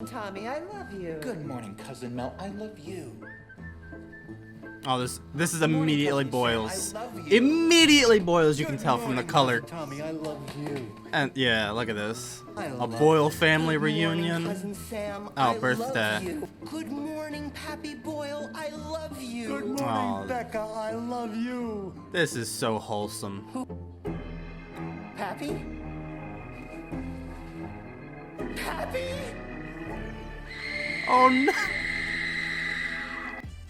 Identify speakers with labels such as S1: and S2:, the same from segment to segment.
S1: Tommy, I love you.
S2: Good morning, Cousin Mel. I love you.
S3: Oh, this is immediately Boyles.
S2: I love you.
S3: Immediately Boyles, you can tell from the color.
S2: Tommy, I love you.
S3: And yeah, look at this.
S2: I
S3: A
S2: love
S3: Boyle family
S1: Good morning,
S3: reunion.
S1: Cousin Sam.
S3: Oh,
S1: I
S3: birthday.
S1: Love you. Good morning, Pappy Boyle. I love you.
S2: Good morning,
S3: Aw.
S2: Becca. I love you.
S3: This is so wholesome.
S1: Pappy? Pappy?
S3: Oh no!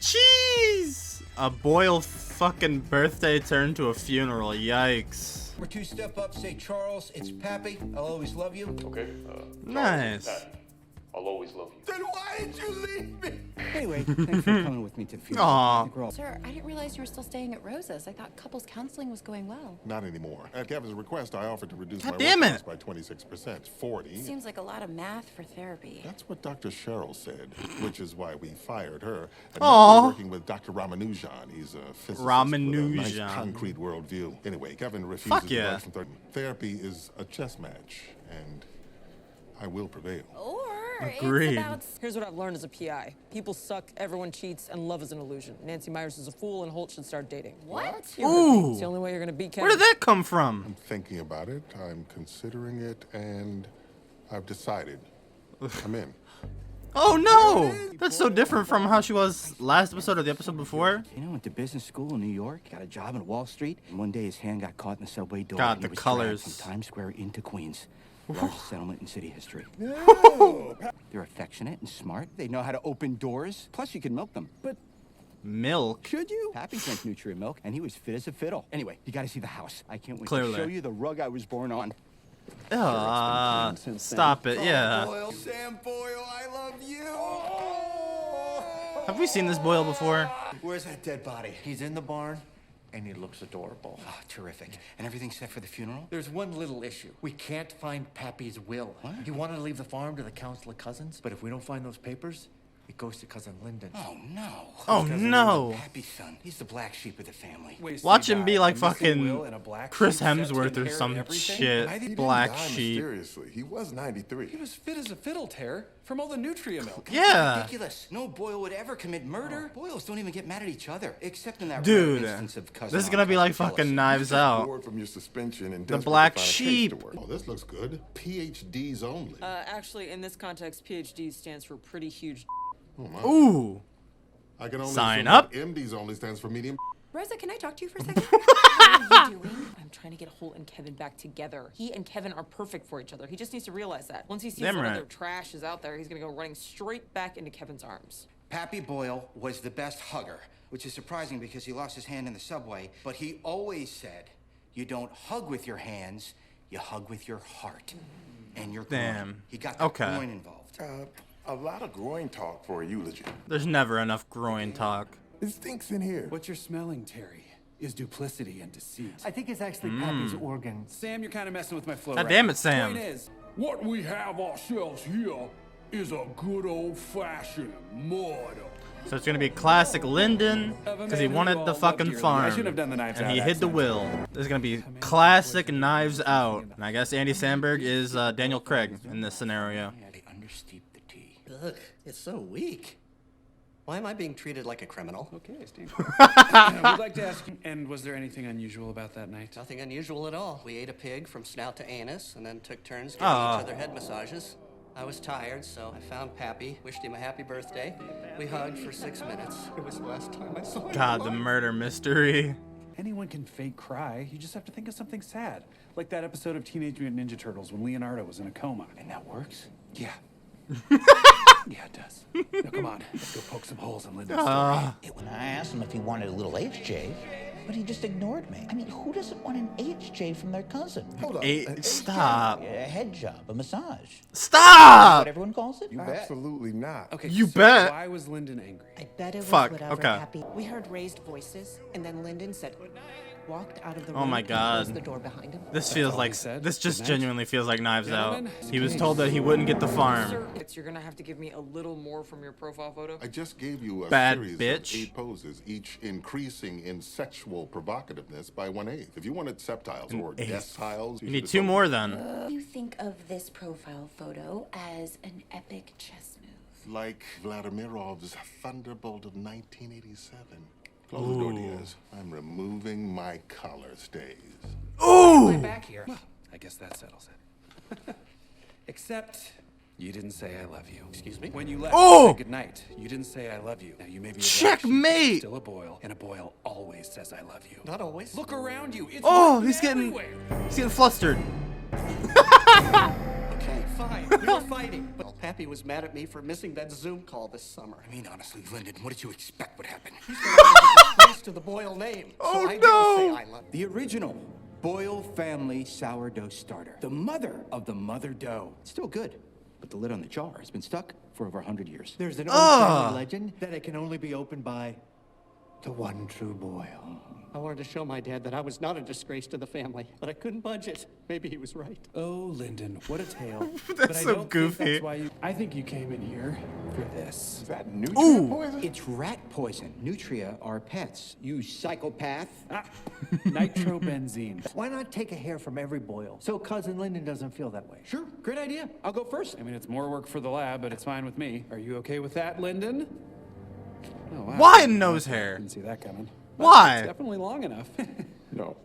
S3: Jeez! A Boyle fucking birthday turned to a funeral. Yikes.
S2: Number 2, step up, say Charles. It's Pappy. I'll always love you.
S4: Okay.
S3: Nice.
S4: Pat, I'll always love you.
S2: Then why did you leave me? Anyway, thanks for coming with me to the funeral.
S3: Aw.
S2: The girl-
S5: Sir, I didn't realize you were still staying at Rosa's. I thought couples counseling was going well.
S6: Not anymore. At Kevin's request, I offered to reduce
S3: God
S6: my
S3: damn
S6: work
S3: it.
S6: costs by 26%, 40.
S5: Seems like a lot of math for therapy.
S6: That's what Dr. Cheryl said, which is why we fired her. And
S3: Aw.
S6: now we're working with Dr. Ramanujan. He's a physicist with a nice
S3: Ramanujan.
S6: concrete worldview. Anyway, Kevin refuses
S3: Fuck
S6: to
S3: yeah.
S6: budge from third. Therapy is a chess match, and I will prevail.
S5: Or
S3: Agreed.
S5: it's about
S7: Here's what I've learned as a PI. People suck, everyone cheats, and love is an illusion. Nancy Myers is a fool, and Holt should start dating.
S5: what?
S3: Ooh!
S7: It's the only way you're gonna beat Kevin.
S3: Where did that come from?
S6: I'm thinking about it, I'm considering it, and I've decided. I'm in.
S3: Oh no! That's so different from how she was last episode or the episode before.
S8: You know, went to business school in New York, got a job in Wall Street, and one day his hand got caught in the subway door.
S3: God,
S8: and
S3: the
S8: he was
S3: colors.
S8: dragged from Times Square into Queens. Largest settlement in city history. They're affectionate and smart. They know how to open doors. Plus, you can milk them. But
S3: Milk.
S8: should you? Pappy drank Nutria milk, and he was fit as a fiddle. Anyway, you got to see the house. I can't wait
S3: Clearly.
S8: to show you the rug I was born on.
S3: Stop it, yeah.
S2: Boyle, Sam Boyle, I love you.
S3: Have we seen this Boyle before?
S2: Where's that dead body?
S9: He's in the barn, and he looks adorable.
S8: Oh, terrific. And everything set for the funeral?
S9: There's one little issue. We can't find Pappy's will.
S8: What?
S9: He wanted to leave the farm to the council of cousins, but if we don't find those papers, it goes to cousin Lyndon.
S8: Oh, no.
S3: Oh no!
S8: Pappy's son. He's the black sheep of the family.
S3: Watch him be like fucking Chris Hemsworth or some shit. Black sheep.
S6: Mysteriously. He was 93.
S10: He was fit as a fiddle, Tear, from all the Nutria milk.
S3: Yeah.
S8: Ridiculous. No Boyle would ever commit murder. Boyles don't even get mad at each other, except in that
S3: Dude,
S8: rare instance of cousin
S3: this is gonna be like fucking Knives Out.
S6: Bored from your suspension and
S3: The
S6: desperate to
S3: black
S6: find a case
S3: sheep.
S6: to work. Oh, this looks good. PhDs only.
S7: Actually, in this context, PhD stands for pretty huge.
S3: Ooh.
S6: I can only
S3: Sign
S6: assume
S3: up.
S6: that MDs only stands for medium.
S5: Rosa, can I talk to you for a second? How are you doing?
S7: I'm trying to get Holt and Kevin back together. He and Kevin are perfect for each other. He just needs to realize that. Once he sees
S3: Damn
S7: what
S3: right.
S7: other trash is out there, he's gonna go running straight back into Kevin's arms.
S8: Pappy Boyle was the best hugger, which is surprising because he lost his hand in the subway, but he always said, you don't hug with your hands, you hug with your heart and your groin.
S3: Damn.
S8: He got the
S3: Okay.
S8: groin involved.
S6: A lot of groin talk for a eulogy.
S3: There's never enough groin talk.
S6: It stinks in here.
S10: What you're smelling, Terry, is duplicity and deceit.
S1: I think it's actually Pappy's organs.
S10: Sam, you're kind of messing with my flow.
S3: God
S10: right?
S3: damn it, Sam.
S10: Point is,
S11: What we have ourselves here is a good old-fashioned murder.
S3: So it's gonna be classic Lyndon, because he wanted the fucking farm.
S10: I shouldn't have done the Knives
S3: and
S10: Out
S3: he hid the
S10: accent.
S3: will. This is gonna be classic Knives Out. And I guess Andy Samberg is Daniel Craig in this scenario.
S8: They understeep the tea.
S9: Ugh, it's so weak. Why am I being treated like a criminal?
S10: Okay, Steve. I would like to ask, and was there anything unusual about that night?
S9: Nothing unusual at all. We ate a pig from snout to anus and then took turns giving
S3: Aw.
S9: each other head massages. I was tired, so I found Pappy, wished him a happy birthday. We hugged for 6 minutes. It was the last time I saw him.
S3: God, the murder mystery.
S10: Anyone can fake cry. You just have to think of something sad. Like that episode of Teenage Mutant Ninja Turtles when Leonardo was in a coma.
S8: And that works?
S10: Yeah. Yeah, it does. Now, come on. Let's go poke some holes in Linda's story.
S2: When I asked him if he wanted a little HJ, but he just ignored me. I mean, who doesn't want an HJ from their cousin?
S6: Hold on.
S3: Stop.
S2: A head job, a massage.
S3: Stop!
S2: What everyone calls it?
S6: Absolutely not.
S10: Okay,
S3: You
S10: so
S3: bet.
S10: why was Lyndon angry?
S1: I bet it was
S3: Fuck,
S1: whatever
S3: okay.
S1: Pappy. We heard raised voices, and then Lyndon said, walked out of the
S3: Oh
S1: room
S3: my
S1: and
S3: God.
S1: closed the door behind him.
S3: This feels
S10: all
S3: like
S10: he said?
S3: this just
S10: Good night.
S3: genuinely feels like Knives Out.
S10: Gentlemen,
S3: He was
S10: please.
S3: told that he wouldn't get the farm.
S7: Sir, you're gonna have to give me a little more from your profile photo.
S6: I just gave you a
S3: Bad
S6: series
S3: bitch.
S6: of 8 poses, each increasing in sexual provocativeness by 1/8. If you wanted septiles or deciles,
S3: You need 2 more then.
S5: You think of this profile photo as an epic chess move.
S6: like Vladimirov's Thunderbolt of 1987. Close the door, Diaz. I'm removing my collar stays.
S3: Ooh!
S10: Back here. Well, I guess that settles it. Except you didn't say I love you. Excuse me? When you left,
S3: Oh!
S10: you said goodnight. You didn't say I love you. Now you may be a black sheep,
S3: Checkmate!
S10: but still a Boyle, and a Boyle always says I love you.
S9: Not always.
S10: Look around you. It's
S3: Oh,
S10: written
S3: he's getting flustered.
S9: Okay, fine. We were fighting. But Pappy was mad at me for missing that Zoom call this summer.
S8: I mean, honestly, Lyndon, what did you expect would happen?
S9: He's gonna disgrace to the Boyle name.
S3: Oh,
S9: so I
S3: no.
S9: didn't say I love
S8: The original Boyle family sourdough starter. The mother of the mother dough. It's still good, but the lid on the jar has been stuck for over 100 years.
S12: There's an old family legend that it can only be opened by the one true Boyle.
S9: I wanted to show my dad that I was not a disgrace to the family, but I couldn't budge it. Maybe he was right.
S10: Oh, Lyndon, what a tale.
S3: That's
S10: But I
S3: so
S10: don't
S3: goofy.
S10: Think that's why you, I think you came in here for this.
S6: Is that nutria poison?
S8: It's rat poison. Nutria are pets. You psychopath.
S10: Nitrobenzene.
S12: Why not take a hair from every Boyle so Cousin Lyndon doesn't feel that way?
S8: Sure, great idea. I'll go first.
S10: I mean, it's more work for the lab, but it's fine with me. Are you okay with that, Lyndon? Oh, wow.
S3: Why nose hair?
S10: Didn't see that coming.
S3: Why?
S10: It's definitely long enough.
S6: No.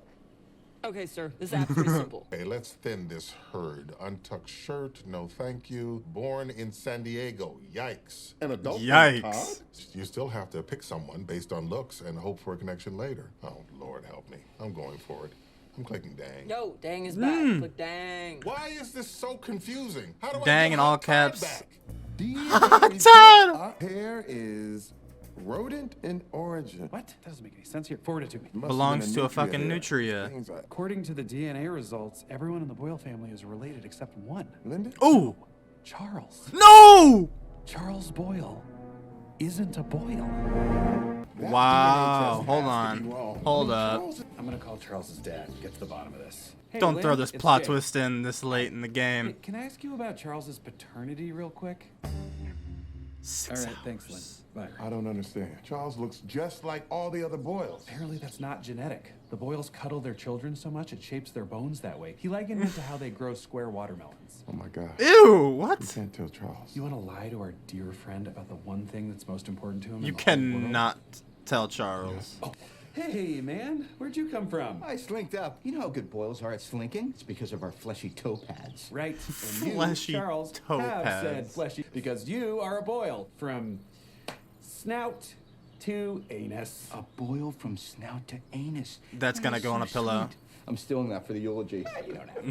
S7: Okay, sir. This app's pretty simple.
S6: Hey, let's thin this herd. Untucked shirt, no thank you. Born in San Diego, yikes. An adult
S3: Yikes.
S6: Todd? You still have to pick someone based on looks and hope for a connection later. Oh, Lord help me. I'm going for it. I'm clicking dang.
S7: Yo, dang is back. Click dang.
S6: Why is this so confusing? How do I
S3: Dang
S6: get
S3: in all
S6: my time
S3: caps.
S6: back?
S3: Todd!
S13: Hair is rodent in origin.
S10: What? That doesn't make any sense here. Forward it to me.
S3: Belongs to a fucking nutria.
S13: Things like
S10: According to the DNA results, everyone in the Boyle family is related except one.
S13: Lyndon?
S3: Ooh!
S10: Charles.
S3: No!
S10: Charles Boyle isn't a Boyle.
S6: That
S3: Wow.
S6: DNA test
S3: Hold
S6: has to
S3: on.
S6: be wrong.
S3: Hold up.
S6: Charles-
S10: I'm gonna call Charles's dad and get to the bottom of this. Hey,
S3: Don't
S10: Lynn,
S3: throw this
S10: it's
S3: plot
S10: Jake.
S3: twist in this late in the
S10: Hey,
S3: game.
S10: can I ask you about Charles's paternity real quick?
S3: 6
S10: All right,
S3: hours.
S10: thanks, Lynn. Bye.
S13: I don't understand. Charles looks just like all the other Boyles.
S10: Apparently that's not genetic. The Boyles cuddle their children so much it shapes their bones that way. He likened it to how they grow square watermelons.
S13: Oh my God.
S3: Ew,
S13: You
S3: what?
S13: can't tell Charles.
S10: You want to lie to our dear friend about the one thing that's most important to him?
S3: You
S10: in the whole world?
S3: cannot tell Charles.
S10: Oh, hey, man. Where'd you come from?
S8: I slinked up. You know how good Boyles are at slinking? It's because of our fleshy toe pads.
S10: Right. And you,
S3: Fleshy
S10: Charles,
S3: toe
S10: have said
S3: pads.
S10: fleshy because you are a Boyle from snout to anus.
S8: A Boyle from snout to anus.
S3: That's gonna go on a pillow.
S8: Sweet. I'm stealing that for the eulogy.
S10: You don't have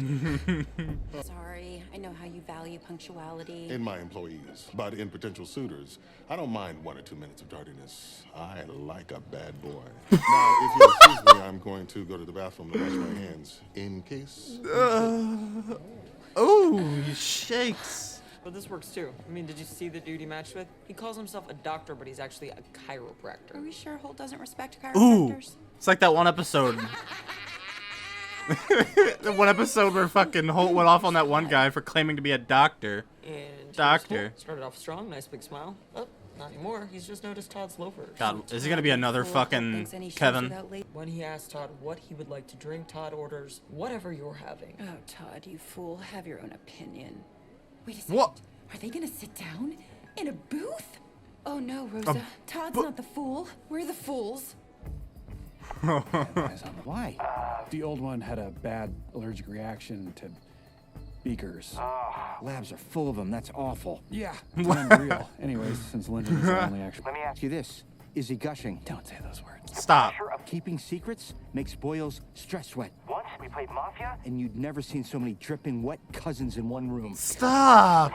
S10: to.
S5: Sorry, I know how you value punctuality.
S6: In my employees, but in potential suitors, I don't mind 1 or 2 minutes of tardiness. I like a bad boy. Now, if you excuse me, I'm going to go to the bathroom to wash my hands, in case.
S3: Ooh, he shakes.
S7: But this works too. I mean, did you see the dude he matched with? He calls himself a doctor, but he's actually a chiropractor.
S5: Are we sure Holt doesn't respect
S3: Ooh,
S5: chiropractors?
S3: it's like that one episode. The one episode where fucking Holt went off on that one guy for claiming to be a doctor.
S7: And here's
S3: Doctor.
S7: Holt. Started off strong, nice big smile. Oh, not anymore. He's just noticed Todd's loafers.
S3: God, is he gonna be another fucking Kevin?
S7: When he asked Todd what he would like to drink, Todd orders whatever you're having.
S5: Oh, Todd, you fool. Have your own opinion. Wait a second.
S3: What?
S5: Are they gonna sit down? In a booth? Oh no, Rosa. Todd's not the fool. We're the fools.
S8: Why?
S10: The old one had a bad allergic reaction to beakers.
S8: Labs are full of them. That's awful.
S10: Yeah, it's unreal. Anyways, since Lyndon is the only actual...
S8: Let me ask you this. Is he gushing?
S10: Don't say those words.
S3: Stop.
S8: Keeping secrets makes Boyles stress sweat.
S12: Once we played Mafia.
S8: And you'd never seen so many dripping wet cousins in one room.
S3: Stop.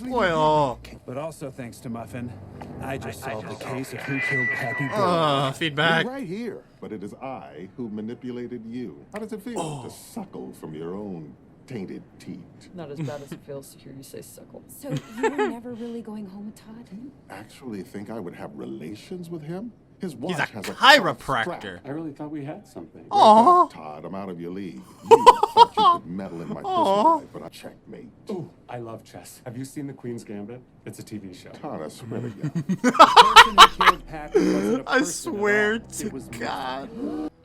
S3: Boyle.
S10: But also thanks to Muffin, I just solved the case of who killed Pappy Boyle.
S3: Feedback.
S6: You're right here, but it is I who manipulated you. How does it feel to suckle from your own tainted teat?
S7: Not as bad as it feels to hear you say suckle.
S5: So you were never really going home with Todd?
S6: Actually think I would have relations with him? His watch
S3: He's a
S6: has
S3: chiropractor.
S10: I really thought we had something.
S3: Aw.
S6: Todd, I'm out of your league. You thought you could meddle in my personal life, but I checkmate.
S10: Ooh, I love chess. Have you seen The Queen's Gambit? It's a TV show.
S6: Todd, I swear to God.
S10: The person who killed Pappy wasn't a
S3: I
S10: person at
S3: swear
S10: all.
S3: to
S10: It was
S3: God.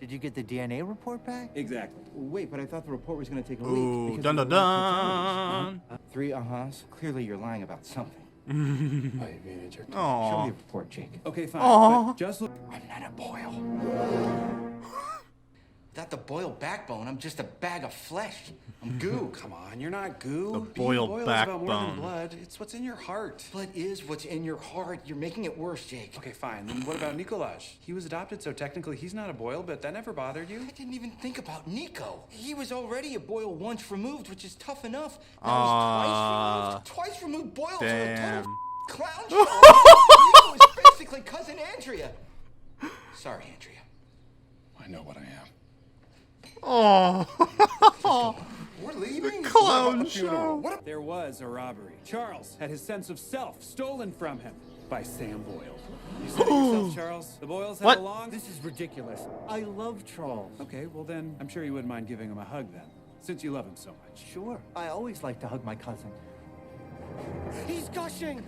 S8: Did you get the DNA report back?
S10: Exactly.
S8: Wait, but I thought the report was going to take a
S3: Ooh,
S8: week. because
S3: dun
S8: we
S3: dun
S8: were allowed to
S3: dun.
S8: tell us. 3 uh-huhs. Clearly you're lying about something.
S10: I manage your time.
S8: Show
S3: Aw.
S8: me the report, Jake.
S10: Okay, fine.
S3: Aw.
S10: But just look.
S8: I'm not a Boyle. Without the Boyle backbone, I'm just a bag of flesh. I'm goo.
S10: Come on, you're not goo.
S3: The
S10: Being
S3: Boyle
S10: Boyle is about more than
S3: backbone.
S10: blood. It's what's in your heart.
S8: Blood is what's in your heart. You're making it worse, Jake.
S10: Okay, fine. Then what about Nikolaj? He was adopted, so technically he's not a Boyle, but that never bothered you?
S8: I didn't even think about Nico. He was already a Boyle once removed, which is tough enough. Now he's twice removed. Boyles are a
S3: Damn.
S8: total clown show. Nico is basically cousin Andrea. Sorry, Andrea.
S10: I know what I am.
S3: Oh.
S13: We're leaving?
S3: Clown show.
S10: There was a robbery. Charles had his sense of self stolen from him by Sam Boyle. You said it yourself, Charles. The Boyles
S3: What?
S10: had along.
S12: This is ridiculous. I love Charles.
S10: Okay, well then, I'm sure you wouldn't mind giving him a hug then, since you love him so much.
S12: Sure. I always like to hug my cousin. He's gushing!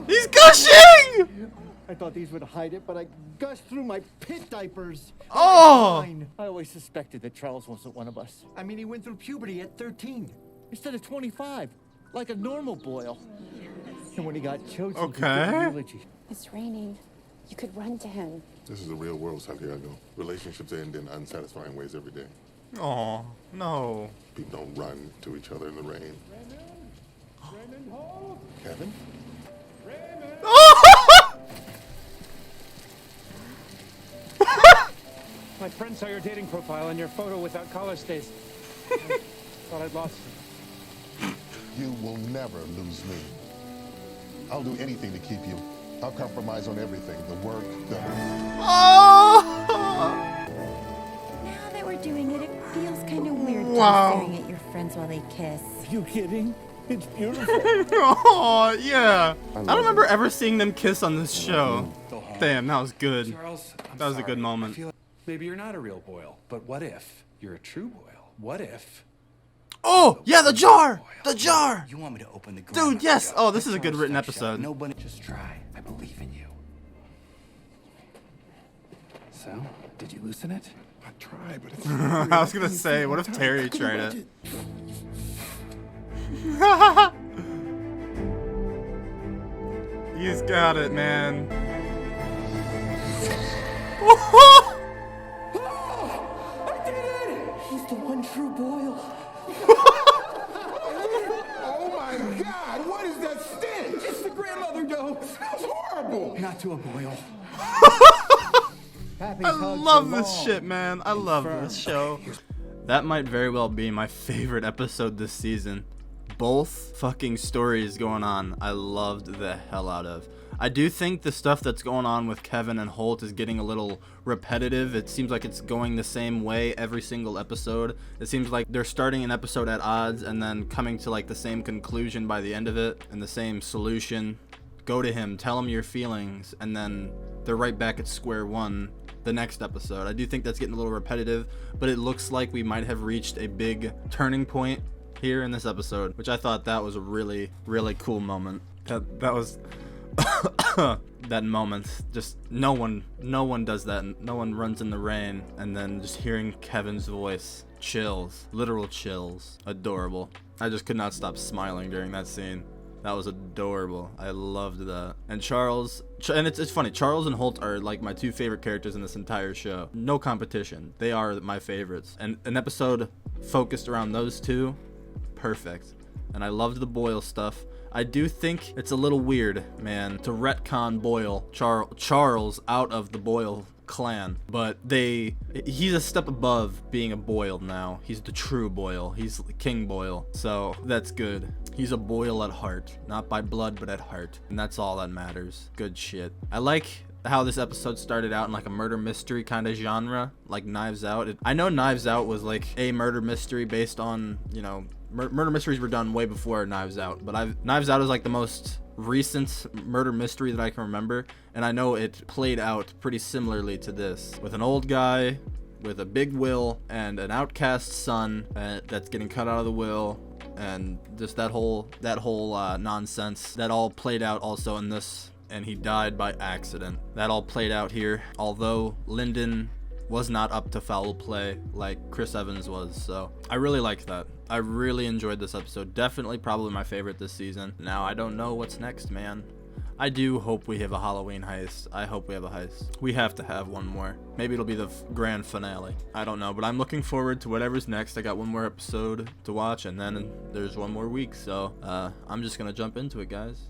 S3: He's gushing!
S12: I thought these would hide it, but I gushed through my pit diapers.
S3: Oh!
S12: Fine. I always suspected that Charles wasn't one of us. I mean, he went through puberty at 13 instead of 25, like a normal Boyle. And when he got chosen to give a eulogy.
S14: It's raining. You could run to him.
S6: This is the real world, Santiago. Relationships end in unsatisfying ways every day.
S3: Oh, no.
S6: People don't run to each other in the rain. Kevin?
S15: My friend saw your dating profile and your photo without collar stays. Thought I'd lost you.
S6: You will never lose me. I'll do anything to keep you. I'll compromise on everything. The work, the...
S5: Now that we're doing it, it feels kind of weird staring at your friends while they kiss.
S12: You kidding? It's beautiful.
S3: Oh, yeah. I don't remember ever seeing them kiss on this show. Damn, that was good.
S10: Charles, I'm
S3: That was a good
S10: sorry.
S3: moment.
S10: I feel like maybe you're not a real Boyle, but what if you're a true Boyle? What if?
S3: Oh, yeah, the jar! The jar!
S8: You want me to open the
S3: Dude, yes! Oh, this is a good written episode.
S10: Nobody, just try. I believe in you. So, did you loosen it?
S6: I tried, but it's...
S3: I was gonna say, what if Terry tried it? He's got it, man.
S12: He's the one true Boyle.
S13: Oh my God, what is that stench?
S12: It's the grandmother dose.
S13: It's horrible.
S12: Not to a Boyle.
S3: I love this shit, man. I love this show. That might very well be my favorite episode this season. Both fucking stories going on, I loved the hell out of. I do think the stuff that's going on with Kevin and Holt is getting a little repetitive. It seems like it's going the same way every single episode. It seems like they're starting an episode at odds and then coming to like the same conclusion by the end of it and the same solution. Go to him, tell him your feelings, and then they're right back at square one the next episode. I do think that's getting a little repetitive, but it looks like we might have reached a big turning point here in this episode, which I thought that was a really, really cool moment. That was that moment. Just no one does that. No one runs in the rain, and then just hearing Kevin's voice, chills, literal chills. Adorable. I just could not stop smiling during that scene. That was adorable. I loved that. And Charles, and it's funny, Charles and Holt are like my two favorite characters in this entire show. No competition. They are my favorites. And an episode focused around those two, perfect. And I loved the Boyle stuff. I do think it's a little weird, man, to retcon Boyle, Charles out of the Boyle clan, but he's a step above being a Boyle now. He's the true Boyle. He's King Boyle, so that's good. He's a Boyle at heart, not by blood, but at heart, and that's all that matters. Good shit. I like how this episode started out in like a murder mystery kind of genre, like Knives Out. I know Knives Out was like a murder mystery based on, you know, murder mysteries were done way before Knives Out, but Knives Out is like the most recent murder mystery that I can remember, and I know it played out pretty similarly to this, with an old guy with a big will and an outcast son that's getting cut out of the will, and just that whole nonsense that all played out also in this, and he died by accident. That all played out here, although Lyndon was not up to foul play like Chris Evans was. So I really liked that. I really enjoyed this episode. Definitely probably my favorite this season. Now I don't know what's next, man. I do hope we have a Halloween heist. I hope we have a heist. We have to have one more. Maybe it'll be the grand finale. I don't know, but I'm looking forward to whatever's next. I got one more episode to watch, and then there's one more week. So I'm just gonna jump into it, guys.